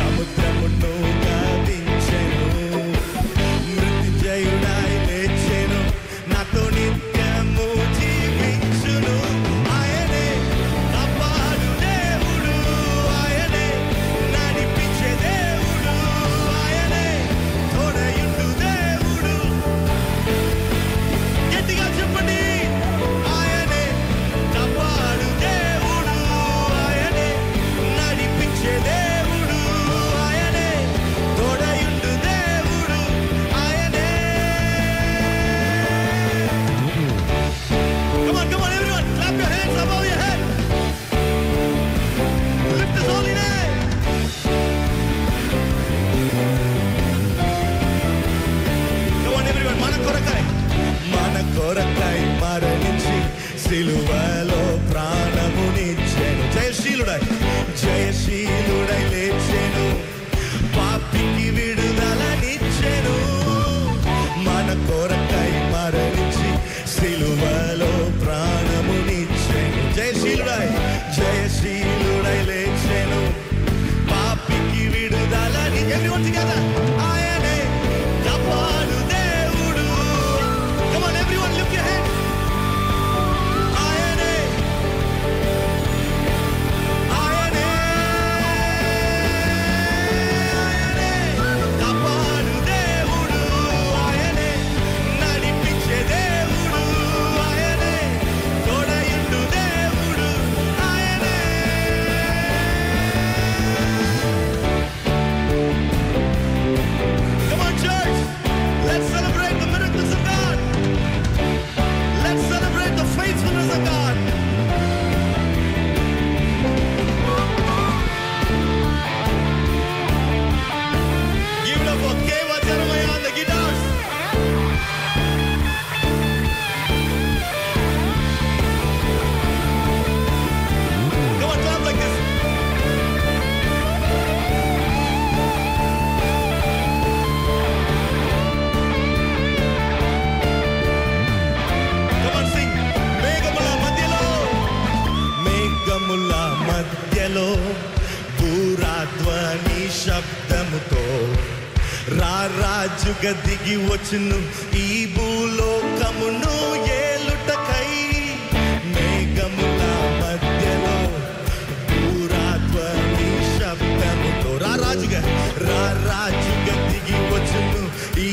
సముద్రమును గతించెను, మృత్యుంజయుడై లేచెను, నాతో నిత్యము జీవించును. ఆయనే కాపాడు దేవుడు, ఆయనే నడిపించే దేవుడు, ఆయనే తోడయుండు దేవుడు. గట్టిగా చెప్పండి, ఆయనే కాపాడు దేవుడు, ఆయనే నడిపించే దేవుడు, ఆయనే తోడయుండు దేవుడు, ఆయనే. Come on everyone, clap your hands above your head. Lift his holy name. Come on everyone, మన కొరకై మరణించి సిలువలో ప్రాణమునిచ్చెను. జయశీలుడై లేచెను, పాపికి విడుదలనిచ్చెను. మన కొరకై మరణించి సిలువలో ప్రాణమునిచ్చెను. జయశీలుడై లేచెను, పాపికి విడుదలని. Everyone together. ఆయనే కాపాడు దేవుడు. Come on everyone, lift your hands. ఆయనే కాపాడు దేవుడు, ఆయనే నడిపించే దేవుడు, ఆయనే తోడయుండు దేవుడు, ఆయనే. Come on church, let's celebrate the miracles of God. Let's celebrate the faithfulness of God. Give it up for Keva Jeremiah on the guitars. Come on, clap like this. Come on, sing. మేఘముల మధ్యలో దూరాధ్వని శబ్దముతో రారాజుగా దిగి వచ్చును ఈ భూలోకమును ఏలుటకై. మేఘముల మధ్యలో దూరాధ్వని శబ్దముతో రారాజుగా దిగి వచ్చును ఈ